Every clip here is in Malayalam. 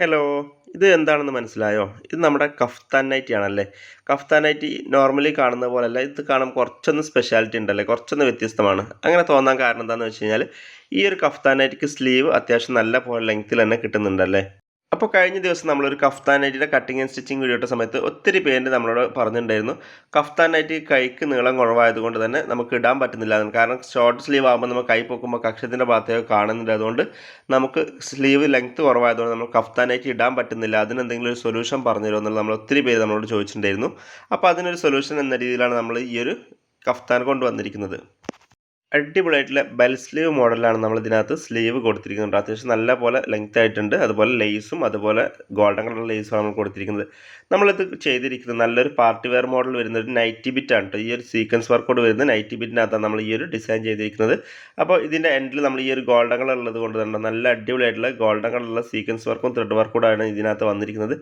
ഹലോ. ഇത് എന്താണെന്ന് മനസ്സിലായോ? ഇത് നമ്മുടെ കഫ്താൻ നൈറ്റി ആണല്ലേ? കഫ്താൻ നൈറ്റി നോർമലി കാണുന്ന പോലല്ല. ഇത് കാണുമ്പോൾ കുറച്ചൊന്ന് സ്പെഷ്യാലിറ്റി ഉണ്ടല്ലേ? കുറച്ചൊന്ന് വ്യത്യസ്തമാണ്. അങ്ങനെ തോന്നാൻ കാരണം എന്താണെന്ന് വെച്ച് കഴിഞ്ഞാൽ, ഈ ഒരു കഫ്താൻ നൈറ്റിക്ക് സ്ലീവ് അത്യാവശ്യം നല്ല പോലെ ലെങ്ത്തിൽ തന്നെ കിട്ടുന്നുണ്ടല്ലേ? അപ്പോൾ കഴിഞ്ഞ ദിവസം നമ്മളൊരു കഫ്താൻ നൈറ്റിയുടെ കട്ടിങ് ആൻഡ് സ്റ്റിച്ചിങ് വീഡിയോ ഇട്ട സമയത്ത് ഒത്തിരി പേര് നമ്മളോട് പറഞ്ഞിട്ടുണ്ടായിരുന്നു, കഫ്താൻ നൈറ്റി കൈക്ക് നീളം കുറവായതുകൊണ്ട് തന്നെ നമുക്ക് ഇടാൻ പറ്റുന്നില്ല എന്ന്. കാരണം ഷോർട്ട് സ്ലീവ് ആകുമ്പോൾ നമ്മൾ കൈ പൊക്കുമ്പോൾ കക്ഷത്തിൻ്റെ ഭാഗത്തേക്ക് കാണുന്നില്ല. അതുകൊണ്ട് നമുക്ക് സ്ലീവ് ലെങ്ത്ത് കുറവായതുകൊണ്ട് നമ്മൾ കഫ്താൻ നൈറ്റി ഇടാൻ പറ്റുന്നില്ല. അതിനെന്തെങ്കിലും ഒരു സൊല്യൂഷൻ പറഞ്ഞു തരുമോ എന്നുള്ളത് നമ്മൾ ഒത്തിരി പേര് നമ്മളോട് ചോദിച്ചിട്ടുണ്ടായിരുന്നു. അപ്പോൾ അതിനൊരു സൊല്യൂഷൻ എന്ന രീതിയിലാണ് നമ്മൾ ഈ ഒരു കഫ്താൻ കൊണ്ടുവന്നിരിക്കുന്നത്. അടിപൊളിയായിട്ടുള്ള ബെൽ സ്ലീവ് മോഡലാണ് നമ്മൾ ഇതിനകത്ത് സ്ലീവ് കൊടുത്തിരിക്കുന്നുണ്ട്. അത്യാവശ്യം നല്ല പോലെ ലെങ്ത് ആയിട്ടുണ്ട്. അതുപോലെ ലേസും അതുപോലെ ഗോൾഡൻ കളർ ലേസുമാണ് നമ്മൾ കൊടുത്തിരിക്കുന്നത്. നമ്മളിത് ചെയ്തിരിക്കുന്നത് നല്ലൊരു പാർട്ടി വെയർ മോഡൽ വരുന്ന ഒരു നൈറ്റി ബിറ്റാണ് കേട്ടോ. ഈ ഒരു സീക്വൻസ് വർക്കോട് വരുന്ന നൈറ്റി ബിറ്റിനകത്താണ് നമ്മൾ ഈ ഒരു ഡിസൈൻ ചെയ്തിരിക്കുന്നത്. അപ്പോൾ ഇതിൻ്റെ എൻഡിൽ നമ്മൾ ഈ ഒരു ഗോൾഡൻ കളർ ഉള്ളത് കൊണ്ട് തന്നെ നല്ല അടിപൊളിയായിട്ടുള്ള ഗോൾഡൻ കളറുള്ള സീക്വൻസ് വർക്കും ത്രെഡ് വർക്കൂടാണ് ഇതിനകത്ത് വന്നിരിക്കുന്നത്.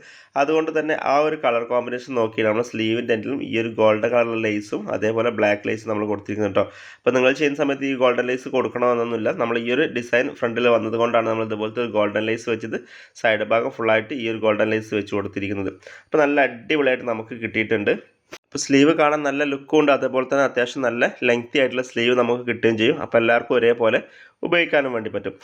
അതുകൊണ്ട് തന്നെ ആ ഒരു കളർ കോമ്പിനേഷൻ നോക്കി നമ്മൾ സ്ലീവിൻ്റെ എൻഡിലും ഈ ഒരു ഗോൾഡൻ കളറുള്ള ലേസും അതേപോലെ ബ്ലാക്ക് ലേസും നമ്മൾ കൊടുത്തിരിക്കുന്നത് കേട്ടോ. അപ്പോൾ നിങ്ങൾ ചെയ്യുന്ന സമയത്ത് ഈ ഗോൾഡൻ ലേസ് കൊടുക്കണമെന്നൊന്നുമില്ല. നമ്മൾ ഈ ഒരു ഡിസൈൻ ഫ്രണ്ടിൽ വന്നതുകൊണ്ടാണ് നമ്മൾ ഇതുപോലത്തെ ഒരു ഗോൾഡൻ ലേസ് വെച്ചത് സൈഡ് ഭാഗം ഫുള്ളായിട്ട് ഈ ഒരു ഗോൾഡൻ ലേസ് വെച്ച് കൊടുത്തിരിക്കുന്നത്. അപ്പോൾ നല്ല അടിപൊളിയായിട്ട് നമുക്ക് കിട്ടിയിട്ടുണ്ട്. അപ്പോൾ സ്ലീവ് കാണാൻ നല്ല ലുക്കും ഉണ്ട്. അതേപോലെ തന്നെ അത്യാവശ്യം നല്ല ലെങ്തി ആയിട്ടുള്ള സ്ലീവ് നമുക്ക് കിട്ടുകയും ചെയ്യും. അപ്പോൾ എല്ലാവർക്കും ഒരേപോലെ ഉപയോഗിക്കാനും വേണ്ടി പറ്റും.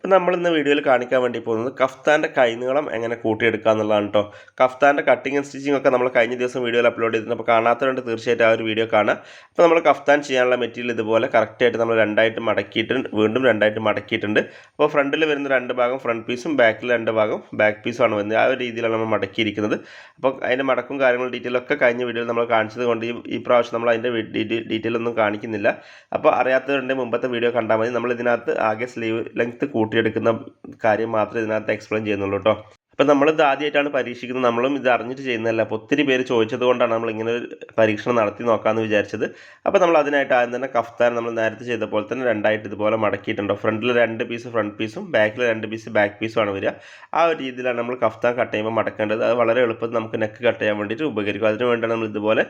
അപ്പോൾ നമ്മളിന്ന് വീഡിയോയിൽ കാണിക്കാൻ വേണ്ടി പോകുന്നത് കഫ്താൻ്റെ കൈനീളം എങ്ങനെ കൂട്ടിയെടുക്കുക എന്നുള്ളതാണ് കേട്ടോ. കഫ്താൻ്റെ കട്ടിങ് ആൻഡ് സ്റ്റിച്ചിങ് ഒക്കെ നമ്മൾ കഴിഞ്ഞ ദിവസം വീഡിയോയിൽ അപ്ലോഡ് ചെയ്തിട്ടുണ്ട്. അപ്പോൾ കാണാത്തവരുണ്ട് തീർച്ചയായിട്ടും ആ ഒരു വീഡിയോ കാണാം. അപ്പോൾ നമ്മൾ കഫ്താൻ ചെയ്യാനുള്ള മെറ്റീരിയൽ ഇതുപോലെ കറക്റ്റായിട്ട് നമ്മൾ രണ്ടായിട്ട് മടക്കിയിട്ട് വീണ്ടും രണ്ടായിട്ട് മടക്കിയിട്ടുണ്ട്. അപ്പോൾ ഫ്രണ്ടിൽ വരുന്ന രണ്ട് ഭാഗം ഫ്രണ്ട് പീസും ബാക്കിൽ രണ്ട് ഭാഗം ബാക്ക് പീസുമാണ് വരുന്നത്. ആ ഒരു രീതിയിലാണ് നമ്മൾ മടക്കിയിരിക്കുന്നത്. അപ്പോൾ അതിൻ്റെ മടക്കും കാര്യങ്ങളും ഡീറ്റെയിലൊക്കെ കഴിഞ്ഞ വീഡിയോയിൽ നമ്മൾ കാണിച്ചത് കൊണ്ട് ഈ പ്രാവശ്യം നമ്മൾ അതിൻ്റെ ഡീറ്റെയിൽ ഒന്നും കാണിക്കുന്നില്ല. അപ്പോൾ അറിയാത്തവരുടെ മുമ്പത്തെ വീഡിയോ കണ്ടാൽ മതി. നമ്മൾ ഇതിനകത്ത് ആകെ സ്ലീവ് ലെങ്ത്ത് കൂട്ടിയെടുക്കുന്ന കാര്യം മാത്രമേ ഇതിനകത്ത് എക്സ്പ്ലെയിൻ ചെയ്യുന്നുള്ളൂ കേട്ടോ. അപ്പോൾ നമ്മളിത് ആദ്യമായിട്ടാണ് പരീക്ഷിക്കുന്നത്. നമ്മളും ഇത് അറിഞ്ഞിട്ട് ചെയ്യുന്നതല്ല. അപ്പോൾ ഒത്തിരി പേര് ചോദിച്ചത് കൊണ്ടാണ് നമ്മൾ ഇങ്ങനെ ഒരു പരീക്ഷണം നടത്തി നോക്കാമെന്ന് വിചാരിച്ചത്. അപ്പോൾ നമ്മൾ അതിനായിട്ട് ആദ്യം തന്നെ കഫ്താൻ നമ്മൾ നേരത്തെ ചെയ്ത പോലെ തന്നെ രണ്ടായിട്ട് ഇതുപോലെ മടക്കിയിട്ടുണ്ടോ. ഫ്രണ്ടിൽ രണ്ട് പീസ് ഫ്രണ്ട് പീസും ബാക്കിൽ രണ്ട് പീസ് ബാക്ക് പീസുമാണ് വരിക. ആ ഒരു രീതിയിലാണ് നമ്മൾ കഫ്താൻ കട്ട് ചെയ്യുമ്പോൾ മടക്കേണ്ടത്. അത് വളരെ എളുപ്പത്തിൽ നമുക്ക് നെക്ക് കട്ട് ചെയ്യാൻ വേണ്ടിയിട്ട് ഉപകരിക്കും. അതിന് വേണ്ടിയാണ് നമ്മൾ ഇതുപോലെ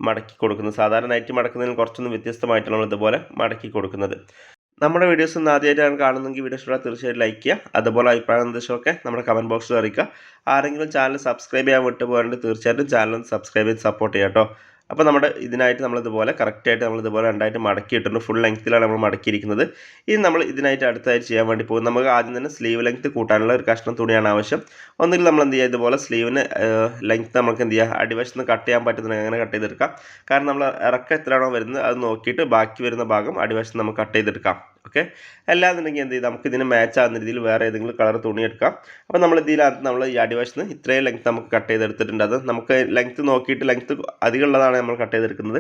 മടക്കി കൊടുക്കുന്നത്. സാധാരണ നൈറ്റി മടക്കുന്നതിന് കുറച്ചൊന്നും വ്യത്യസ്തമായിട്ടാണ് നമ്മൾ ഇതുപോലെ മടക്കി കൊടുക്കുന്നത്. നമ്മുടെ വീഡിയോസ് ഒന്ന് ആദ്യമായിട്ടാണ് കാണുന്നതെങ്കിൽ വീഡിയോ ഇഷ്ടപ്പെട്ടാൽ തീർച്ചയായിട്ടും ലൈക്ക് ചെയ്യുക. അതുപോലെ അഭിപ്രായ നിർദ്ദേശമൊക്കെ നമ്മുടെ കമൻറ്റ് ബോക്സിൽ അറിയിക്കുക. ആരെങ്കിലും ചാനൽ സബ്സ്ക്രൈബ് ചെയ്യാൻ വിട്ടു പോകാറുണ്ട് തീർച്ചയായിട്ടും ചാനൽ സബ്സ്ക്രൈബ് ചെയ്ത് സപ്പോർട്ട് ചെയ്യാം കേട്ടോ. അപ്പോൾ നമ്മുടെ ഇതിനായിട്ട് നമ്മളിതുപോലെ കറക്റ്റായിട്ട് നമ്മളിതുപോലെ രണ്ടായിട്ട് മടക്കിയിട്ടുണ്ട്. ഫുൾ ലെങ്ത്തിലാണ് നമ്മൾ മടക്കിയിരിക്കുന്നത്. ഇനി നമ്മൾ ഇതിനായിട്ട് അടുത്തായിട്ട് ചെയ്യാൻ വേണ്ടി പോകും. നമുക്ക് ആദ്യം തന്നെ സ്ലീവ് ലെങ്ത്ത് കൂട്ടാനുള്ള ഒരു കഷ്ണം തുണിയാണ് ആവശ്യം. ഒന്നുകിൽ നമ്മൾ എന്ത് ചെയ്യുക, ഇതുപോലെ സ്ലീവിന് ലെങ്ത്ത് നമുക്ക് എന്ത് ചെയ്യുക, അടിവശത്ത് നിന്ന് കട്ട് ചെയ്യാൻ പറ്റുന്നുണ്ടെങ്കിൽ അങ്ങനെ കട്ട് ചെയ്തെടുക്കാം. കാരണം നമ്മൾ ഇറക്കം എത്രയാണോ വരുന്നത് അത് നോക്കിയിട്ട് ബാക്കി വരുന്ന ഭാഗം അടിവശത്ത് നമുക്ക് കട്ട് ചെയ്തെടുക്കാം. ഓക്കെ, അല്ലാന്നുണ്ടെങ്കിൽ എന്ത് ചെയ്യും, നമുക്ക് ഇതിന് മാച്ച് ആകുന്ന രീതിയിൽ വേറെ ഏതെങ്കിലും കളർ തുണി എടുക്കാം. അപ്പോൾ നമ്മൾ ഇതിനകത്ത് നമ്മൾ ഈ അടിവശത്ത് ഇത്രയും ലെങ്ത്ത് നമുക്ക് കട്ട് ചെയ്തെടുത്തിട്ടുണ്ട്. അത് നമുക്ക് ലെങ്ത്ത് നോക്കിയിട്ട് ലെങ്ത്ത് അധികം ഉള്ളതാണ് നമ്മൾ കട്ട് ചെയ്തെടുക്കുന്നത്.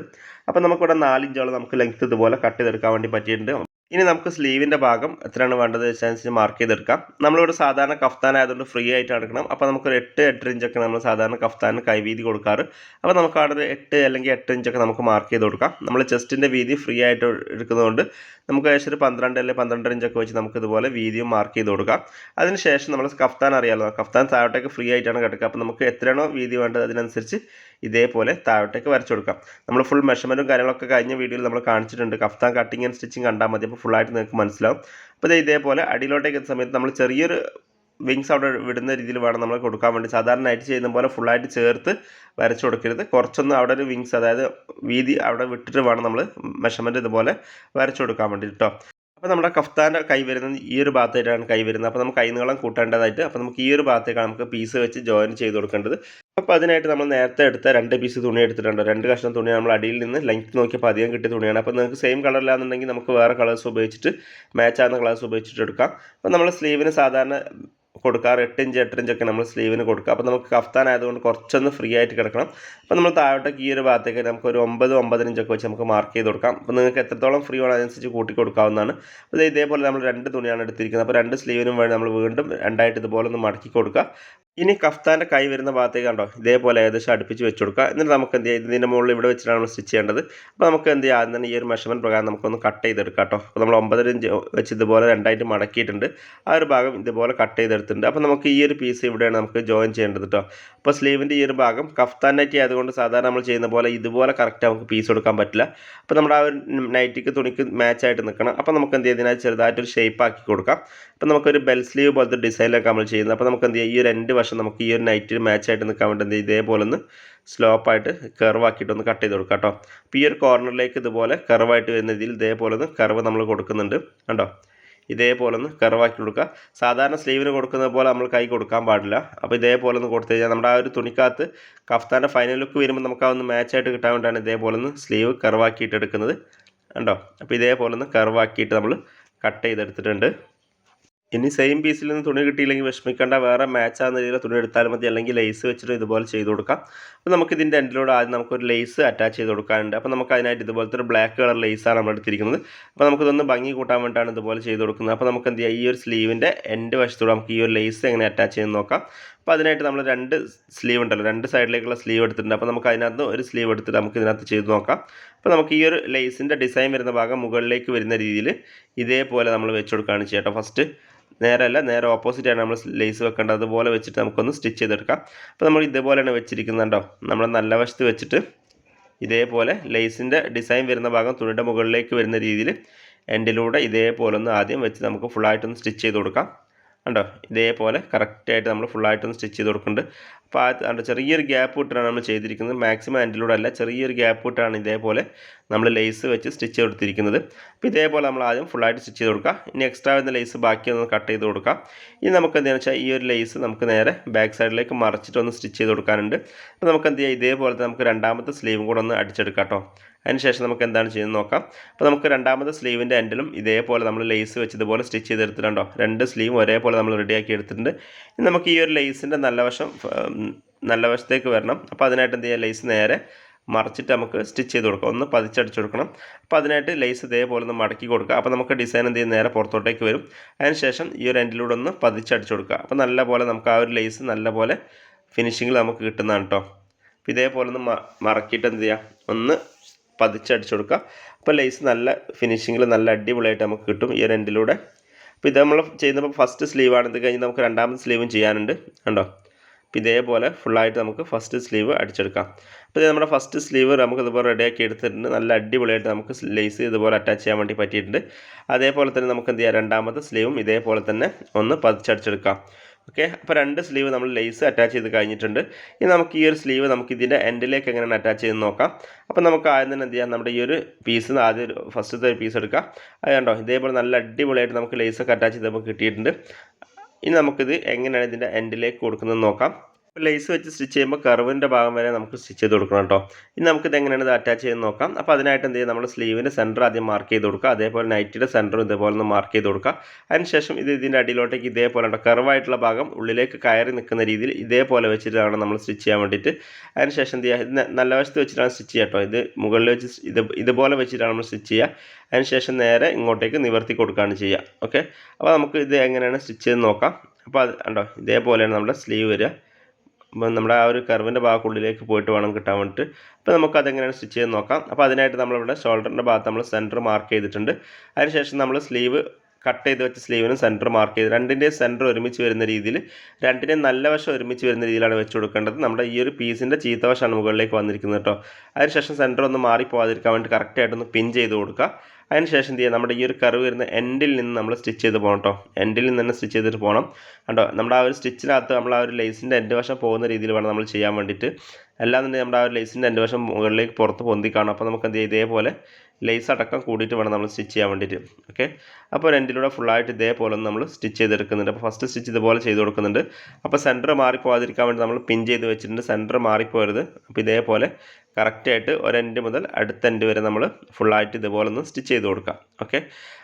അപ്പോൾ നമുക്കിവിടെ 4 ഇഞ്ചോളം നമുക്ക് ലെങ്ത്ത് ഇതുപോലെ കട്ട് ചെയ്തെടുക്കാൻ വേണ്ടി പറ്റിയിട്ടുണ്ട്. ഇനി നമുക്ക് സ്ലീവിൻ്റെ ഭാഗം എത്രയാണ് വേണ്ടത് വെച്ചനുസരിച്ച് മാർക്ക് ചെയ്തെടുക്കാം. നമ്മളിവിടെ സാധാരണ കഫ്താൻ ആയതുകൊണ്ട് ഫ്രീ ആയിട്ട് എടുക്കണം. അപ്പോൾ നമുക്കൊരു 8 ഇഞ്ചൊക്കെ നമ്മൾ സാധാരണ കഫ്താന് കൈവീതി കൊടുക്കാറ്. അപ്പോൾ നമുക്ക് അവിടെ ഒരു 8 അല്ലെങ്കിൽ 8 ഇഞ്ചൊക്കെ നമുക്ക് മാർക്ക് ചെയ്ത് കൊടുക്കാം. നമ്മൾ ചെസ്റ്റിൻ്റെ വീതി ഫ്രീ ആയിട്ട് എടുക്കുന്നതുകൊണ്ട് നമുക്ക് ഏകദേശം ഒരു 12 അല്ലെങ്കിൽ 12 ഇഞ്ചൊക്കെ വെച്ച് നമുക്ക് ഇതുപോലെ വീതിയും മാർക്ക് ചെയ്ത് കൊടുക്കാം. അതിനുശേഷം നമ്മൾ കഫ്താൻ അറിയാമല്ലോ, കഫ്താൻ താഴോട്ടേക്ക് ഫ്രീ ആയിട്ടാണ് കിടക്കുക. അപ്പോൾ നമുക്ക് എത്രയാണോ വീതി വേണ്ടത് അതിനനുസരിച്ച് ഇതേപോലെ താഴോട്ടേക്ക് വരച്ചു കൊടുക്കാം. നമ്മൾ ഫുൾ മെഷർമെൻറ്റും കാര്യങ്ങളൊക്കെ കഴിഞ്ഞ വീഡിയോയിൽ നമ്മൾ കാണിച്ചിട്ടുണ്ട്. കഫ്താൻ കട്ടിങ് ആൻഡ് സ്റ്റിച്ചിങ് കണ്ടാൽ മതി. അപ്പോൾ ഫുള്ളായിട്ട് നിങ്ങൾക്ക് മനസ്സിലാവും. അപ്പോൾ ഇതേപോലെ അടിയിലോട്ടേക്ക് എത്തുന്ന സമയത്ത് നമ്മൾ ചെറിയൊരു വിങ്സ് അവിടെ വിടുന്ന രീതിയിൽ വേണം നമ്മൾ കൊടുക്കാൻ വേണ്ടി. സാധാരണ ആയിട്ട് ചെയ്യുന്ന പോലെ ഫുള്ളായിട്ട് ചേർത്ത് വരച്ചു കൊടുക്കരുത്. കുറച്ചൊന്ന് അവിടെ ഒരു വിങ്സ്, അതായത് വീതി അവിടെ വിട്ടിട്ട് വേണം നമ്മൾ മെഷർമെൻറ്റ് ഇതുപോലെ വരച്ചു കൊടുക്കാൻ വേണ്ടി കേട്ടോ. അപ്പോൾ നമ്മുടെ കഫ്താൻ്റെ കൈ വരുന്നത് ഈ ഒരു ഭാഗത്തായിട്ടാണ് കൈ വരുന്നത്. അപ്പോൾ നമുക്ക് കൈ നീളം കൂട്ടേണ്ടതായിട്ട്, അപ്പോൾ നമുക്ക് ഈ ഒരു ഭാഗത്തേക്കാണ് നമുക്ക് പീസ് വെച്ച് ജോയിൻ ചെയ്ത് കൊടുക്കേണ്ടത്. അപ്പോൾ അതിനായിട്ട് നമ്മൾ നേരത്തെ എടുത്ത 2 പീസ് തുണി എടുത്തിട്ടുണ്ട്. 2 കഷ്ണം തുണി നമ്മൾ അടിയിൽ നിന്ന് ലെങ്ത്ത് നോക്കിയപ്പോൾ അധികം കിട്ടിയ തുണിയാണ്. അപ്പോൾ നിങ്ങൾക്ക് സെയിം കളറിലാണെന്നുണ്ടെങ്കിൽ നമുക്ക് വേറെ കളേഴ്സ് ഉപയോഗിച്ചിട്ട് മാച്ച് ആകുന്ന കളേഴ്സ് ഉപയോഗിച്ചിട്ട് എടുക്കാം. അപ്പോൾ നമ്മൾ സ്ലീവിന് സാധാരണ കൊടുക്കാറ് 8 ഇഞ്ച് 8 ഇഞ്ചൊക്കെ നമ്മൾ സ്ലീവിന് കൊടുക്കുക. അപ്പോൾ നമുക്ക് കഫ്താൻ ആയതുകൊണ്ട് കുറച്ചൊന്ന് ഫ്രീ ആയിട്ട് കിടക്കണം. അപ്പോൾ നമ്മൾ താഴോട്ടേക്ക് ഈ ഒരു ഭാഗത്തേക്ക് നമുക്ക് ഒരു 9 ഇഞ്ചൊക്കെ വെച്ച് നമുക്ക് മാർക്ക് ചെയ്ത് കൊടുക്കാം. അപ്പോൾ നിങ്ങൾക്ക് എത്രത്തോളം ഫ്രീ വേണം അതനുസരിച്ച് കൂട്ടി കൊടുക്കാവുന്നതാണ്. അപ്പോൾ ഇതേപോലെ നമ്മൾ 2 തുണിയാണ് എടുത്തിരിക്കുന്നത്. അപ്പോൾ 2 സ്ലീവിനും വേണ്ടി നമ്മൾ വീണ്ടും രണ്ടായിട്ട് ഇതുപോലെ ഒന്ന് മടക്കി കൊടുക്കുക. ഇനി കഫ്താൻ്റെ കൈ വരുന്ന ഭാഗത്തേക്ക് കണ്ടോ ഇതേപോലെ ഏകദേശം അടുപ്പിച്ച് വെച്ച് കൊടുക്കുക. എന്നിട്ട് നമുക്ക് എന്ത് ചെയ്യാം, ഇതിൻ്റെ മുകളിൽ ഇവിടെ വെച്ചിട്ടാണ് നമ്മൾ സ്റ്റിച്ച് ചെയ്യേണ്ടത്. അപ്പോൾ നമുക്ക് എന്ത് ചെയ്യാം, ആദ്യം തന്നെ ഈ ഒരു മെഷർമെൻറ്റ് പ്രകാരം നമുക്കൊന്ന് കട്ട് ചെയ്തെടുക്കാം കേട്ടോ. അപ്പോൾ നമ്മൾ 9 ഇഞ്ച് വെച്ച് ഇതുപോലെ രണ്ടായിട്ട് മടക്കിയിട്ടുണ്ട്. ആ ഒരു ഭാഗം ഇതുപോലെ കട്ട് ചെയ്തെടുത്തിട്ടുണ്ട്. അപ്പോൾ നമുക്ക് ഈ ഒരു പീസ് ഇവിടെയാണ് നമുക്ക് ജോയിൻ ചെയ്യേണ്ടത് കേട്ടോ. അപ്പോൾ സ്ലീവിൻ്റെ ഈ ഒരു ഭാഗം കഫ്താൻ നൈറ്റി ആയതുകൊണ്ട് സാധാരണ നമ്മൾ ചെയ്യുന്ന പോലെ ഇതുപോലെ കറക്റ്റ് നമുക്ക് പീസ് കൊടുക്കാൻ പറ്റില്ല. അപ്പോൾ നമ്മുടെ ആ ഒരു നൈറ്റിക്ക് തുണിക്ക് മാച്ചായിട്ട് നിൽക്കണം. അപ്പോൾ നമുക്ക് എന്ത് ചെയ്യുക, ഇതിനകത്ത് ചെറുതായിട്ടൊരു ഷേപ്പ് ആക്കി കൊടുക്കാം. അപ്പോൾ നമുക്കൊരു ബെൽ സ്ലീവ് പോലത്തെ ഡിസൈനിലൊക്കെ നമ്മൾ ചെയ്യുന്നത്. അപ്പോൾ നമുക്ക് എന്ത് ചെയ്യുക, ഈ ഒരു രണ്ട് വശം നമുക്ക് ഈ ഒരു നൈറ്റിൽ മാച്ചായിട്ട് നിൽക്കാൻ വേണ്ടി എന്ത് ചെയ്യുക, ഇതേപോലെ ഒന്ന് സ്ലോപ്പായിട്ട് കർവ് ആക്കിയിട്ടൊന്ന് കട്ട് ചെയ്ത് കൊടുക്കാം കേട്ടോ. അപ്പോൾ ഈ ഒരു കോർണറിലേക്ക് ഇതുപോലെ കർവായിട്ട് വരുന്ന രീതിയിൽ ഇതേപോലെ ഒന്ന് കർവ് നമ്മൾ കൊടുക്കുന്നുണ്ട് കണ്ടോ. ഇതേപോലെ ഒന്ന് കർവാക്കി കൊടുക്കുക. സാധാരണ സ്ലീവിന് കൊടുക്കുന്ന പോലെ നമ്മൾ കൈ കൊടുക്കാൻ പാടില്ല. അപ്പോൾ ഇതേപോലെ ഒന്ന് കൊടുത്തു കഴിഞ്ഞാൽ നമ്മുടെ ആ ഒരു തുണിക്കകത്ത് കഫ്താൻ്റെ ഫൈനൽ ലുക്ക് വരുമ്പോൾ നമുക്ക് ആ ഒന്ന് മാച്ചായിട്ട് കിട്ടാൻ വേണ്ടിയാണ് ഇതേപോലെ ഒന്ന് സ്ലീവ് കർവാക്കിയിട്ട് എടുക്കുന്നത് കണ്ടോ. അപ്പോൾ ഇതേപോലെ ഒന്ന് കർവാക്കിയിട്ട് നമ്മൾ കട്ട് ചെയ്തെടുത്തിട്ടുണ്ട്. ഇനി സെയിം പീസിൽ നിന്ന് തുണി കിട്ടിയില്ലെങ്കിൽ വിഷമിക്കേണ്ട, വേറെ മാച്ചാകുന്ന രീതിയിൽ തുണി എടുത്താലും മതി, അല്ലെങ്കിൽ ലേസ് വെച്ചിട്ട് ഇതുപോലെ ചെയ്ത് കൊടുക്കാം. അപ്പോൾ നമുക്ക് ഇതിൻ്റെ എൻഡിലൂടെ ആദ്യം നമുക്കൊരു ലേസ് അറ്റാച്ച് ചെയ്ത് കൊടുക്കാനുണ്ട്. അപ്പോൾ നമുക്ക് അതിനായിട്ട് ഇതുപോലത്തെ ഒരു ബ്ലാക്ക് കളർ ലേസാണ് നമ്മൾ എടുത്തിരിക്കുന്നത്. അപ്പോൾ നമുക്കിതൊന്ന് ഭംഗി കൂട്ടാൻ വേണ്ടിയിട്ടാണ് ഇതുപോലെ ചെയ്ത് കൊടുക്കുന്നത്. അപ്പോൾ നമുക്ക് എന്ത് ചെയ്യാം, ഈ ഒരു സ്ലീവിൻ്റെ എൻഡ് വശത്തൂടെ നമുക്ക് ഈ ഒരു ലേസ് എങ്ങനെ അറ്റാച്ച് ചെയ്യുന്നത് നോക്കാം. അപ്പോൾ അതിനായിട്ട് നമ്മൾ രണ്ട് സ്ലീവ് ഉണ്ടല്ലോ, രണ്ട് സൈഡിലേക്കുള്ള സ്ലീവ് എടുത്തിട്ടുണ്ട്. അപ്പോൾ നമുക്ക് അതിനകത്ത് ഒരു സ്ലീവ് എടുത്തിട്ട് നമുക്ക് ഇതിനകത്ത് ചെയ്ത് നോക്കാം. അപ്പോൾ നമുക്ക് ഈ ഒരു ലേസിൻ്റെ ഡിസൈൻ വരുന്ന ഭാഗം മുകളിലേക്ക് വരുന്ന രീതിയിൽ ഇതേപോലെ നമ്മൾ വെച്ച് കൊടുക്കുകയാണ് ചെയ്യാം. ഫസ്റ്റ് നേരെ ഓപ്പോസിറ്റാണ് നമ്മൾ ലേസ് വെക്കേണ്ടത്. അതുപോലെ വെച്ചിട്ട് നമുക്കൊന്ന് സ്റ്റിച്ച് ചെയ്തെടുക്കാം. അപ്പോൾ നമ്മൾ ഇതേപോലെയാണ് വെച്ചിരിക്കുന്നുണ്ടോ, നമ്മൾ നല്ല വശത്ത് വെച്ചിട്ട് ഇതേപോലെ ലേസിൻ്റെ ഡിസൈൻ വരുന്ന ഭാഗം തുണിയുടെ മുകളിലേക്ക് വരുന്ന രീതിയിൽ എൻഡിലൂടെ ഇതേപോലെ ഒന്ന് ആദ്യം വെച്ച് നമുക്ക് ഫുള്ളായിട്ടൊന്ന് സ്റ്റിച്ച് ചെയ്ത് കൊടുക്കാം കണ്ടോ. ഇതേപോലെ കറക്റ്റായിട്ട് നമ്മൾ ഫുള്ളായിട്ടൊന്ന് സ്റ്റിച്ച് ചെയ്ത് കൊടുക്കുന്നുണ്ട്. അപ്പോൾ ചെറിയൊരു ഗ്യാപ്പ് ഇട്ടാണ് നമ്മൾ ചെയ്തിരിക്കുന്നത്, മാക്സിമം എൻഡിലൂടെ അല്ല, ചെറിയൊരു ഗ്യാപ്പ് ഇട്ടാണ് ഇതേപോലെ നമ്മൾ ലേസ് വെച്ച് സ്റ്റിച്ച് ചെയ്തെടുത്തിരിക്കുന്നത്. അപ്പോൾ ഇതേപോലെ നമ്മൾ ആദ്യം ഫുള്ളായിട്ട് സ്റ്റിച്ച് ചെയ്ത് കൊടുക്കുക. ഇനി എക്സ്ട്രാ വരുന്ന ലേസ് ബാക്കി ഒന്ന് കട്ട് ചെയ്ത് കൊടുക്കാം. ഇനി നമുക്ക് എന്താണെന്ന് വെച്ചാൽ ഈ ഒരു ലേസ് നമുക്ക് നേരെ ബാക്ക് സൈഡിലേക്ക് മറിച്ചിട്ടൊന്ന് സ്റ്റിച്ച് ചെയ്ത് കൊടുക്കാനുണ്ട്. അപ്പോൾ നമുക്ക് എന്ത് ചെയ്യാം, ഇതേപോലത്തെ നമുക്ക് രണ്ടാമത്തെ സ്ലീവും കൂടെ ഒന്ന് അടിച്ചെടുക്കാം കേട്ടോ. അതിനുശേഷം നമുക്ക് എന്താണ് ചെയ്യുന്നത് നോക്കാം. അപ്പോൾ നമുക്ക് രണ്ടാമത്തെ സ്ലീവിൻ്റെ എൻഡിലും ഇതേപോലെ നമ്മൾ ലേസ് വെച്ച് ഇതുപോലെ സ്റ്റിച്ച് ചെയ്തെടുത്തിട്ടുണ്ടോ, രണ്ട് സ്ലീവും ഒരേപോലെ നമ്മൾ റെഡിയാക്കി എടുത്തിട്ടുണ്ട്. ഇനി നമുക്ക് ഈ ഒരു ലേസിൻ്റെ നല്ല വശത്തേക്ക് വരണം. അപ്പോൾ അതിനായിട്ട് എന്ത് ചെയ്യുക, ലേസ് നേരെ മറിച്ചിട്ട് നമുക്ക് സ്റ്റിച്ച് ചെയ്ത് കൊടുക്കാം, ഒന്ന് പതിച്ചടിച്ച് കൊടുക്കണം. അപ്പോൾ അതിനായിട്ട് ലേസ് ഇതേപോലെ ഒന്ന് മടക്കി കൊടുക്കുക. അപ്പോൾ നമുക്ക് ഡിസൈൻ എന്ത് ചെയ്യും, നേരെ പുറത്തോട്ടേക്ക് വരും. അതിനുശേഷം ഈ ഒരു എൻഡിലൂടെ ഒന്ന് പതിച്ചടിച്ച് കൊടുക്കുക. അപ്പോൾ നല്ലപോലെ നമുക്ക് ആ ഒരു ലേസ് നല്ലപോലെ ഫിനിഷിങ്ങിൽ നമുക്ക് കിട്ടുന്നതാണ് കേട്ടോ. അപ്പോൾ ഇതേപോലെ ഒന്ന് മറക്കിയിട്ട് എന്ത് ചെയ്യുക, ഒന്ന് പതിച്ചടിച്ച് കൊടുക്കുക. അപ്പോൾ ലേസ് നല്ല ഫിനിഷിങ്ങിൽ നല്ല അടിപൊളിയായിട്ട് നമുക്ക് കിട്ടും ഈ ഒരു എൻഡിലൂടെ. അപ്പോൾ ഇത് നമ്മൾ ചെയ്യുന്നപ്പോൾ ഫസ്റ്റ് സ്ലീവാണ്, ഇത് കഴിഞ്ഞ് നമുക്ക് രണ്ടാമത്തെ സ്ലീവും ചെയ്യാനുണ്ട് കണ്ടോ. അപ്പോൾ ഇതേപോലെ ഫുള്ളായിട്ട് നമുക്ക് ഫസ്റ്റ് സ്ലീവ് അടിച്ചെടുക്കാം. അപ്പോൾ നമ്മുടെ ഫസ്റ്റ് സ്ലീവ് നമുക്ക് ഇതുപോലെ റെഡിയാക്കി എടുത്തിട്ടുണ്ട്. നല്ല അടിപൊളിയായിട്ട് നമുക്ക് ലേസ് ഇതുപോലെ അറ്റാച്ച് ചെയ്യാൻ വേണ്ടി പറ്റിയിട്ടുണ്ട്. അതേപോലെ തന്നെ നമുക്ക് എന്ത് ചെയ്യാം, രണ്ടാമത്തെ സ്ലീവും ഇതേപോലെ തന്നെ ഒന്ന് പതിച്ചടിച്ചെടുക്കാം. ഓക്കെ, അപ്പോൾ രണ്ട് സ്ലീവ് നമ്മൾ ലേസ് അറ്റാച്ച് ചെയ്ത് കഴിഞ്ഞിട്ടുണ്ട്. ഇനി നമുക്ക് ഈ ഒരു സ്ലീവ് നമുക്ക് ഇതിൻ്റെ എൻഡിലേക്ക് എങ്ങനെയാണ് അറ്റാച്ച് ചെയ്ത് നോക്കാം. അപ്പോൾ നമുക്ക് ആദ്യം തന്നെ എന്ത് ചെയ്യാം, നമ്മുടെ ഈ ഒരു പീസ് ആദ്യം ഫസ്റ്റത്തെ ഒരു പീസ് എടുക്കാം. അത് കണ്ടോ, ഇതേപോലെ നല്ല അടിപൊളിയായിട്ട് നമുക്ക് ലേസൊക്കെ അറ്റാച്ച് ചെയ്ത് നമുക്ക് കിട്ടിയിട്ടുണ്ട്. ഇനി നമുക്കിത് എങ്ങനെയാണ് ഇതിൻ്റെ എൻഡിലേക്ക് കൊടുക്കുന്നത് നോക്കാം. അപ്പോൾ ലേസ് വെച്ച് സ്റ്റിച്ച് ചെയ്യുമ്പോൾ കർവിൻ്റെ ഭാഗം വരെ നമുക്ക് സ്റ്റിച്ച് ചെയ്ത് കൊടുക്കണം കേട്ടോ. ഇനി നമുക്കിത് എങ്ങനെയാണ് ഇത് അറ്റാച്ച് ചെയ്ത് നോക്കാം. അപ്പോൾ അതിനായിട്ട് എന്ത് ചെയ്യുക, നമ്മൾ സ്ലീവിൻ്റെ സെൻറ്റർ ആദ്യം മാർക്ക് ചെയ്ത് കൊടുക്കുക. അതേപോലെ നൈറ്റിയുടെ സെൻറ്ററും ഇതേപോലെ ഒന്ന് മാർക്ക് ചെയ്ത് കൊടുക്കുക. അതിനുശേഷം ഇതിൻ്റെ അടിയിലോട്ടേക്ക് ഇതേപോലെ ഉണ്ടോ കർവായിട്ടുള്ള ഭാഗം ഉള്ളിലേക്ക് കയറി നിൽക്കുന്ന രീതിയിൽ ഇതേപോലെ വെച്ചിട്ടാണ് നമ്മൾ സ്റ്റിച്ച് ചെയ്യാൻ വേണ്ടിയിട്ട്. അതിനുശേഷം എന്ത് ചെയ്യുക, ഇത് നല്ല വശത്ത് വെച്ചിട്ടാണ് സ്റ്റിച്ച് ചെയ്യുക കേട്ടോ. ഇത് മുകളിൽ വെച്ച് ഇതുപോലെ വെച്ചിട്ടാണ് നമ്മൾ സ്റ്റിച്ച് ചെയ്യുക. അതിനുശേഷം നേരെ ഇങ്ങോട്ടേക്ക് നിവർത്തി കൊടുക്കുകയാണ് ചെയ്യുക. ഓക്കെ, അപ്പോൾ നമുക്ക് ഇത് എങ്ങനെയാണ് സ്റ്റിച്ച് ചെയ്ത് നോക്കാം. അപ്പോൾ അത് കണ്ടോ, ഇതേപോലെയാണ് നമ്മുടെ സ്ലീവ് വരിക. അപ്പോൾ നമ്മുടെ ആ ഒരു കർവിൻ്റെ ഭാഗത്തുള്ളിലേക്ക് പോയിട്ട് വേണം കിട്ടാൻ വേണ്ടിയിട്ട്. അപ്പോൾ നമുക്ക് അതെങ്ങനെയാണ് സ്റ്റിച്ച് ചെയ്ത് നോക്കാം. അപ്പോൾ അതിനായിട്ട് നമ്മളിവിടെ ഷോൾഡറിൻ്റെ ഭാഗത്ത് നമ്മൾ സെൻറ്റർ മാർക്ക് ചെയ്തിട്ടുണ്ട്. അതിനുശേഷം നമ്മൾ സ്ലീവ് കട്ട് ചെയ്ത് വെച്ച സ്ലീവിനും സെൻറ്റർ മാർക്ക് ചെയ്ത് രണ്ടിൻ്റെയും സെൻറ്റർ ഒരുമിച്ച് വരുന്ന രീതിയിൽ, രണ്ടിൻ്റെയും നല്ല വശം ഒരുമിച്ച് വരുന്ന രീതിയിലാണ് വെച്ച് കൊടുക്കേണ്ടത്. നമ്മുടെ ഈ ഒരു പീസിൻ്റെ ചീത്ത വശമാണ് മുകളിലേക്ക് വന്നിരിക്കുന്നത് കേട്ടോ. അതിനുശേഷം സെൻറ്റർ ഒന്ന് മാറിപ്പോകാതിരിക്കാൻ വേണ്ടി കറക്റ്റായിട്ടൊന്ന് പിൻ ചെയ്ത് കൊടുക്കുക. അതിനുശേഷം എന്ത് ചെയ്യുക, നമ്മുടെ ഈ ഒരു കർവ് വരുന്ന എൻഡിൽ നിന്ന് നമ്മൾ സ്റ്റിച്ച് ചെയ്ത് പോകണം കേട്ടോ. എൻഡിൽ നിന്ന് തന്നെ സ്റ്റിച്ച് ചെയ്തിട്ട് പോകണം കേട്ടോ. നമ്മുടെ ആ ഒരു സ്റ്റിച്ചിനകത്ത് നമ്മൾ ആ ഒരു ലേസിൻ്റെ എൻഡ് വശം പോകുന്ന രീതിയിൽ വേണം നമ്മൾ ചെയ്യാൻ വേണ്ടിയിട്ട്. അല്ലാന്നുണ്ടെങ്കിൽ നമ്മുടെ ആ ഒരു ലേസിൻ്റെ എൻഡ് വശം മുകളിലേക്ക് പുറത്ത് പൊന്തി കാണും. അപ്പോൾ നമുക്ക് എന്ത് ചെയ്യുക, ഇതേപോലെ ലേസ് അടക്കം കൂടിയിട്ട് വേണം നമ്മൾ സ്റ്റിച്ച് ചെയ്യാൻ വേണ്ടിയിട്ട്. ഓക്കെ, അപ്പോൾ എൻഡിലൂടെ ഫുള്ളായിട്ട് ഇതേപോലെ നമ്മൾ സ്റ്റിച്ച് ചെയ്തെടുക്കുന്നുണ്ട്. അപ്പോൾ ഫസ്റ്റ് സ്റ്റിച്ച് ഇതുപോലെ ചെയ്ത് കൊടുക്കുന്നുണ്ട്. അപ്പോൾ സെൻറ്റർ മാറിപ്പോകാതിരിക്കാൻ വേണ്ടി നമ്മൾ പിൻ ചെയ്ത് വെച്ചിട്ടുണ്ട്. സെൻറ്റർ മാറിപ്പോരുത്. അപ്പോൾ ഇതേപോലെ കറക്റ്റായിട്ട് ഒരെൻഡ് മുതൽ അടുത്ത എൻഡ് വരെ നമ്മൾ ഫുള്ളായിട്ട് ഇതുപോലെ ഒന്ന് സ്റ്റിച്ച് ചെയ്ത് കൊടുക്കാം. ഓക്കെ,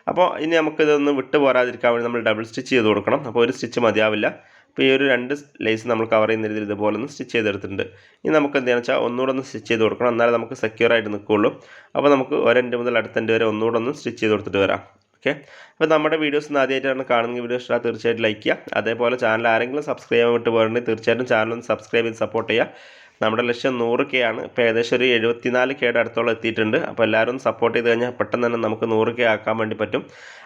അപ്പോൾ ഇനി നമുക്കിതൊന്ന് വിട്ട് പോരാതിരിക്കാൻ വേണ്ടി നമ്മൾ ഡബിൾ സ്റ്റിച്ച് ചെയ്ത് കൊടുക്കണം. അപ്പോൾ ഒരു സ്റ്റിച്ച് മതിയാവില്ല. അപ്പോൾ ഈ ഒരു രണ്ട് ലേസ് നമ്മൾ കവർ ചെയ്യുന്ന രീതിയിൽ ഇതുപോലെ ഒന്ന് സ്റ്റിച്ച് ചെയ്തെടുത്തിട്ടുണ്ട്. ഇനി നമുക്ക് എന്താണെന്ന് വെച്ചാൽ ഒന്നുകൂടെ ഒന്ന് സ്റ്റിച്ച് ചെയ്ത് കൊടുക്കണം, എന്നാലേ നമുക്ക് സെക്യൂർ ആയിട്ട് നിൽക്കുകയുള്ളൂ. അപ്പോൾ നമുക്ക് ഒരെൻഡ് മുതൽ അടുത്ത എൻഡ് വരെ ഒന്നുകൂടെ ഒന്ന് സ്റ്റിച്ച് ചെയ്ത് കൊടുത്തിട്ട് വരാം. ഓക്കെ, അപ്പോൾ നമ്മുടെ വീഡിയോസ് ആദ്യമായിട്ടാണ് കാണുന്ന വീഡിയോ ഇഷ്ടമാണ് തീർച്ചയായിട്ടും ലൈക്ക് ചെയ്യുക. അതേപോലെ ചാനൽ ആരെങ്കിലും സബ്സ്ക്രൈബ് ചെയ്യാൻ വിട്ട് പോയിട്ടുണ്ടെങ്കിൽ തീർച്ചയായിട്ടും ചാനൽ ഒന്ന് സബ്സ്ക്രൈബ് ചെയ്ത് സപ്പോർട്ട് ചെയ്യുക. നമ്മുടെ ലക്ഷ്യം 100K ആണ്. ഇപ്പോൾ ഏകദേശം ഒരു 74Kയുടെ അടുത്തോളം എത്തിയിട്ടുണ്ട്. അപ്പോൾ എല്ലാവരും സപ്പോർട്ട് ചെയ്ത് കഴിഞ്ഞാൽ പെട്ടെന്ന് തന്നെ നമുക്ക് 100K ആക്കാൻ വേണ്ടി പറ്റും.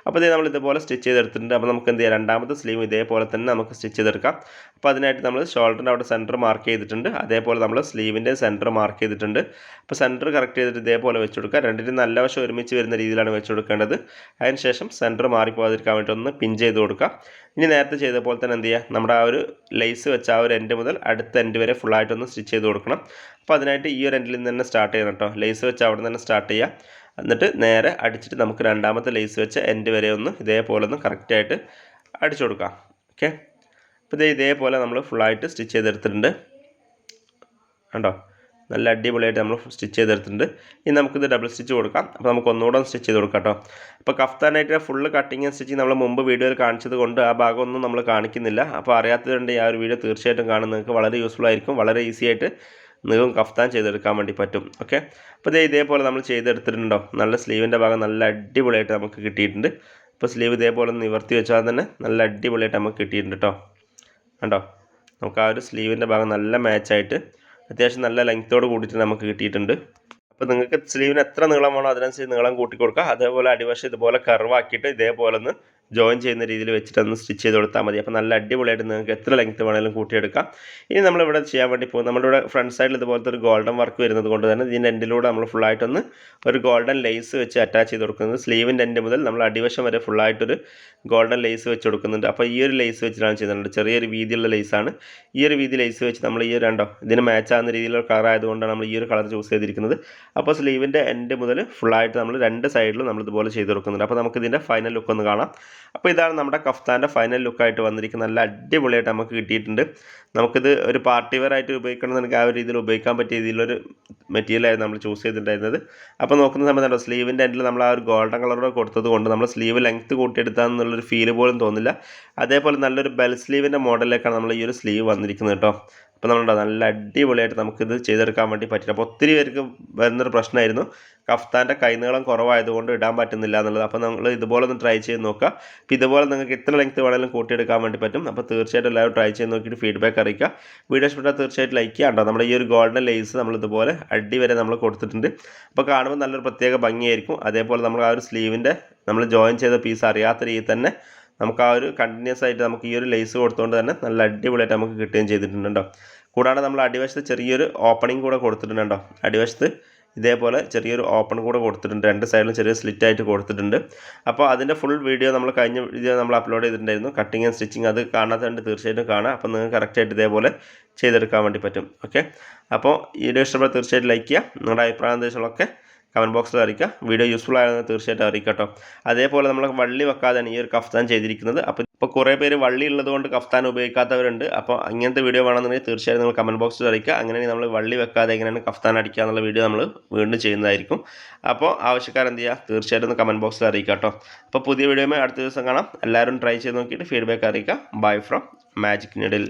അപ്പോൾ ഇത് നമ്മൾ ഇതുപോലെ സ്റ്റിച്ച് ചെയ്തെടുത്തിട്ടുണ്ട്. അപ്പോൾ നമുക്ക് എന്ത് ചെയ്യാം, രണ്ടാമത്തെ സ്ലീവ് ഇതേപോലെ തന്നെ നമുക്ക് സ്റ്റിച്ച് ചെയ്തെടുക്കാം. അപ്പോൾ അതിനായിട്ട് നമ്മൾ ഷോൾഡറിൻ്റെ അവിടെ സെൻറ്റർ മാർക്ക് ചെയ്തിട്ടുണ്ട്. അതേപോലെ നമ്മൾ സ്ലീവിൻ്റെ സെൻറ്റർ മാർക്ക് ചെയ്തിട്ടുണ്ട്. അപ്പോൾ സെൻറ്റർ കറക്റ്റ് ചെയ്തിട്ട് ഇതേപോലെ വെച്ച് കൊടുക്കുക. രണ്ടിനും നല്ല വശം ഒരുമിച്ച് വരുന്ന രീതിയിലാണ് വെച്ച് കൊടുക്കേണ്ടത്. അതിനുശേഷം സെൻറ്റർ മാറിപ്പോകാതിരിക്കാൻ വേണ്ടി ഒന്ന് പിൻ ചെയ്ത് കൊടുക്കുക. ഇനി നേരത്തെ ചെയ്ത പോലെ തന്നെ എന്ത് ചെയ്യുക, നമ്മുടെ ആ ഒരു ലേസ് വെച്ച ആ ഒരു എൻഡ് മുതൽ അടുത്ത എൻഡ് വരെ ഫുള്ളായിട്ടൊന്ന് സ്റ്റിച്ച് ചെയ്ത് കൊടുക്കണം. അപ്പോൾ അതിനായിട്ട് ഈ ഒരു എൻഡിൽ നിന്ന് തന്നെ സ്റ്റാർട്ട് ചെയ്യണം കേട്ടോ. ലേസ് വെച്ച് അവിടെ നിന്ന് തന്നെ സ്റ്റാർട്ട് ചെയ്യുക. എന്നിട്ട് നേരെ അടിച്ചിട്ട് നമുക്ക് രണ്ടാമത്തെ ലേസ് വെച്ച എൻഡ് വരെ ഒന്ന് ഇതേപോലെ ഒന്ന് കറക്റ്റായിട്ട് അടിച്ചു കൊടുക്കാം. ഓക്കെ, അപ്പോൾ ഇതേപോലെ നമ്മൾ ഫുള്ളായിട്ട് സ്റ്റിച്ച് ചെയ്തെടുത്തിട്ടുണ്ട് കണ്ടോ. നല്ല അടിപൊളിയായിട്ട് നമ്മൾ സ്റ്റിച്ച് ചെയ്തെടുത്തിട്ടുണ്ട്. ഇനി നമുക്കിത് ഡബിൾ സ്റ്റിച്ച് കൊടുക്കാം. അപ്പോൾ നമുക്ക് ഒന്നുകൂടെ സ്റ്റിച്ച് ചെയ്ത് കൊടുക്കാം കേട്ടോ. അപ്പോൾ കഫ്താനായിട്ട് ഫുള്ള് കട്ടിങ് സ്റ്റിച്ചിങ് നമ്മൾ മുമ്പ് വീഡിയോയിൽ കാണിച്ചത് കൊണ്ട് ആ ഭാഗമൊന്നും നമ്മൾ കാണിക്കുന്നില്ല. അപ്പോൾ അറിയാത്തതുകൊണ്ട് ആ ഒരു വീഡിയോ തീർച്ചയായിട്ടും കാണുന്നത് നിങ്ങൾക്ക് വളരെ യൂസ്ഫുൾ ആയിരിക്കും. വളരെ ഈസി ആയിട്ട് നിങ്ങൾക്ക് കഫ്താൻ ചെയ്തെടുക്കാൻ വേണ്ടി പറ്റും. ഓക്കെ, അപ്പോൾ ഇതേപോലെ നമ്മൾ ചെയ്തെടുത്തിട്ടുണ്ടോ. നല്ല സ്ലീവിൻ്റെ ഭാഗം നല്ല അടിപൊളിയായിട്ട് നമുക്ക് കിട്ടിയിട്ടുണ്ട്. അപ്പോൾ സ്ലീവ് ഇതേപോലെ ഒന്ന് നിവർത്തി വെച്ചാൽ തന്നെ നല്ല അടിപൊളിയായിട്ട് നമുക്ക് കിട്ടിയിട്ടുണ്ട് കേട്ടോ. കണ്ടോ, നമുക്ക് ആ ഒരു സ്ലീവിൻ്റെ ഭാഗം നല്ല മാച്ചായിട്ട് അത്യാവശ്യം നല്ല ലെങ്ത്തോട് കൂടിയിട്ട് നമുക്ക് കിട്ടിയിട്ടുണ്ട്. അപ്പോൾ നിങ്ങൾക്ക് സ്ലീവിന് എത്ര നീളം വേണോ അതിനനുസരിച്ച് നീളം കൂട്ടി കൊടുക്കുക. അതേപോലെ അടിവശം ഇതുപോലെ കർവാക്കിയിട്ട് ഇതേപോലെ ഒന്ന് ജോയിൻ ചെയ്യുന്ന രീതിയിൽ വെച്ചിട്ടൊന്ന് സ്റ്റിച്ച് ചെയ്ത് കൊടുത്താൽ മതി. അപ്പോൾ നല്ല അടിപൊളിയായിട്ട് നിങ്ങൾക്ക് എത്ര ലെങ്ത്ത് വേണമെങ്കിലും കൂട്ടിയെടുക്കാം. ഇനി നമ്മളിവിടെ ചെയ്യാൻ വേണ്ടി പോകും, നമ്മളിവിടെ ഫ്രണ്ട് സൈഡിൽ ഇതുപോലത്തെ ഒരു ഗോൾഡൻ വർക്ക് വരുന്നത് കൊണ്ട് തന്നെ ഇതിൻ്റെ എൻഡിലൂടെ നമ്മൾ ഫുള്ളായിട്ടൊന്ന് ഒരു ഗോൾഡൻ ലേസ് വെച്ച് അറ്റാച്ച് ചെയ്ത് കൊടുക്കുന്നത്. സ്ലീവിൻ്റെ എൻഡ് മുതൽ നമ്മൾ അടിവശം വരെ ഫുള്ളായിട്ടൊരു ഗോൾഡൻ ലേസ് വെച്ച് കൊടുക്കുന്നുണ്ട്. അപ്പോൾ ഈ ഒരു ലേസ് വെച്ചിട്ടാണ് ചെയ്യുന്നുണ്ട്. ചെറിയൊരു വീതിയുള്ള ലേസാണ്. ഈ ഒരു വീതി ലേസ് വെച്ച് നമ്മൾ ഈ രണ്ടോ ഇതിന് മാച്ച് ആകുന്ന രീതിയിലുള്ള കളർ ആയതുകൊണ്ടാണ് നമ്മൾ ഈ ഒരു കളർ ചൂസ് ചെയ്തിരിക്കുന്നത്. അപ്പോൾ സ്ലീവിൻ്റെ എൻഡ് മുതൽ ഫുള്ളായിട്ട് നമ്മൾ രണ്ട് സൈഡിലും നമ്മൾ ഇതുപോലെ ചെയ്ത് കൊടുക്കുന്നുണ്ട്. അപ്പോൾ നമുക്ക് ഇതിൻ്റെ ഫൈനൽ ലുക്ക് ഒന്ന് കാണാം. അപ്പോൾ ഇതാണ് നമ്മുടെ കഫ്താൻ്റെ ഫൈനൽ ലുക്കായിട്ട് വന്നിരിക്കുന്നത്. നല്ല അടിപൊളിയായിട്ട് നമുക്ക് കിട്ടിയിട്ടുണ്ട്. നമുക്കിത് ഒരു പാർട്ടി വെയർ ആയിട്ട് ഉപയോഗിക്കണമെന്നുണ്ടെങ്കിൽ ആ ഒരു രീതിയിൽ ഉപയോഗിക്കാൻ പറ്റിയ രീതിയിലൊരു മെറ്റീരിയലായിരുന്നു നമ്മൾ ചൂസ് ചെയ്തിട്ടുണ്ടായിരുന്നത്. അപ്പോൾ നോക്കുന്ന സമയത്തുണ്ടോ സ്ലീവിൻ്റെ എൻഡിൽ നമ്മൾ ആ ഒരു ഗോൾഡൻ കളറോടെ കൊടുത്തത് കൊണ്ട് നമ്മൾ സ്ലീവ് ലെങ്ത്ത് കൂട്ടിയെടുത്താന്നുള്ളൊരു ഫീല് പോലും തോന്നില്ല. അതേപോലെ നല്ലൊരു ബെൽ സ്ലീവിൻ്റെ മോഡലിലേക്കാണ് നമ്മൾ ഈ ഒരു സ്ലീവ് വന്നിരിക്കുന്നത് കേട്ടോ. അപ്പോൾ നമ്മളുണ്ടോ നല്ല അടിപൊളിയായിട്ട് നമുക്കിത് ചെയ്തെടുക്കാൻ വേണ്ടി പറ്റില്ല. അപ്പോൾ ഒത്തിരി പേർക്ക് വരുന്നൊരു പ്രശ്നമായിരുന്നു കഫ്താൻ്റെ കൈനീളം കുറവായതുകൊണ്ട് ഇടാൻ പറ്റുന്നില്ല എന്നുള്ളത്. അപ്പോൾ നമ്മൾ ഇതുപോലെ ഒന്ന് ട്രൈ ചെയ്ത് നോക്കുക. അപ്പോൾ ഇതുപോലെ നിങ്ങൾക്ക് എത്ര ലെങ്ത്ത് വേണമെങ്കിലും കൂട്ടിയെടുക്കാൻ വേണ്ടി പറ്റും. അപ്പോൾ തീർച്ചയായിട്ടും എല്ലാവരും ട്രൈ ചെയ്ത് നോക്കിയിട്ട് ഫീഡ്ബാക്ക് അറിയിക്കുക. വീഡിയോ ഇഷ്ടപ്പെട്ടാൽ തീർച്ചയായിട്ടും ലൈക്ക് ചെയ്യാം കേട്ടോ. നമ്മുടെ ഈ ഒരു ഗോൾഡൻ ലേസ് നമ്മൾ ഇതുപോലെ അടി വരെ നമ്മൾ കൊടുത്തിട്ടുണ്ട്. അപ്പോൾ കാണുമ്പോൾ നല്ലൊരു പ്രത്യേക ഭംഗിയായിരിക്കും. അതേപോലെ നമ്മൾ ആ ഒരു സ്ലീവിൻ്റെ നമ്മൾ ജോയിൻ ചെയ്ത പീസ് അറിയാത്ത രീതിയിൽ തന്നെ നമുക്ക് ആ ഒരു കണ്ടിന്യൂസ് ആയിട്ട് നമുക്ക് ഈ ഒരു ലേസ് കൊടുത്തുകൊണ്ട് തന്നെ നല്ല അടിപൊളിയായിട്ട് നമുക്ക് കിട്ടുകയും ചെയ്തിട്ടുണ്ടോ. കൂടാതെ നമ്മൾ അടിവശത്ത് ചെറിയൊരു ഓപ്പണിംഗ് കൂടെ കൊടുത്തിട്ടുണ്ടോ. അടിവശത്ത് ഇതേപോലെ ചെറിയൊരു ഓപ്പൺ കൂടെ കൊടുത്തിട്ടുണ്ട്. രണ്ട് സൈഡിലും ചെറിയ സ്ലിറ്റ് ആയിട്ട് കൊടുത്തിട്ടുണ്ട്. അപ്പോൾ അതിൻ്റെ ഫുൾ വീഡിയോ നമ്മൾ കഴിഞ്ഞ വീഡിയോ നമ്മൾ അപ്ലോഡ് ചെയ്തിട്ടുണ്ടായിരുന്നു, കട്ടിങ് ആൻഡ് സ്റ്റിച്ചിങ്. അത് കാണാത്തതുകൊണ്ട് തീർച്ചയായിട്ടും കാണാം. അപ്പോൾ നിങ്ങൾക്ക് കറക്റ്റായിട്ട് ഇതേപോലെ ചെയ്തെടുക്കാൻ വേണ്ടി പറ്റും. ഓക്കെ, അപ്പോൾ ഈ വീഡിയോ ഇഷ്ടപ്പെട്ടാൽ തീർച്ചയായിട്ടും ലൈക്ക് ചെയ്യുക. നിങ്ങളുടെ അഭിപ്രായ നിർദ്ദേശങ്ങളൊക്കെ കമൻറ്റ് ബോക്സിൽ അറിയിക്കുക. വീഡിയോ യൂസ്ഫുൾ ആയതെന്ന് തീർച്ചയായിട്ടും അറിയിക്കുക കേട്ടോ. അതേപോലെ നമ്മൾ വള്ളി വെക്കാതെയാണ് ഈ ഒരു കഫ്താൻ ചെയ്തിരിക്കുന്നത്. അപ്പോൾ ഇപ്പോൾ കുറേ പേര് വള്ളി ഉള്ളതുകൊണ്ട് കഫ്താൻ ഉപയോഗിക്കാത്തവരുണ്ട്. അപ്പോൾ അങ്ങനത്തെ വീഡിയോ വേണമെന്നുണ്ടെങ്കിൽ തീർച്ചയായും നിങ്ങൾ കമൻറ്റ് ബോക്സിൽ അറിയിക്കുക. അങ്ങനെയാണെങ്കിൽ നമ്മൾ വള്ളി വെക്കാതെ എങ്ങനെയാണ് കഫ്താൻ അടിക്കുക എന്നുള്ള വീഡിയോ നമ്മൾ വീണ്ടും ചെയ്യുന്നതായിരിക്കും. അപ്പോൾ ആവശ്യക്കാരെന്ത് ചെയ്യുക, തീർച്ചയായിട്ടും ഒന്ന് കമൻറ്റ് ബോക്സിൽ അറിയിക്കുക കേട്ടോ. അപ്പോൾ പുതിയ വീഡിയോയുമായി അടുത്ത ദിവസം കാണാം. എല്ലാവരും ട്രൈ ചെയ്ത് നോക്കിയിട്ട് ഫീഡ്ബാക്ക് അറിയിക്കുക. Bye from magic needle.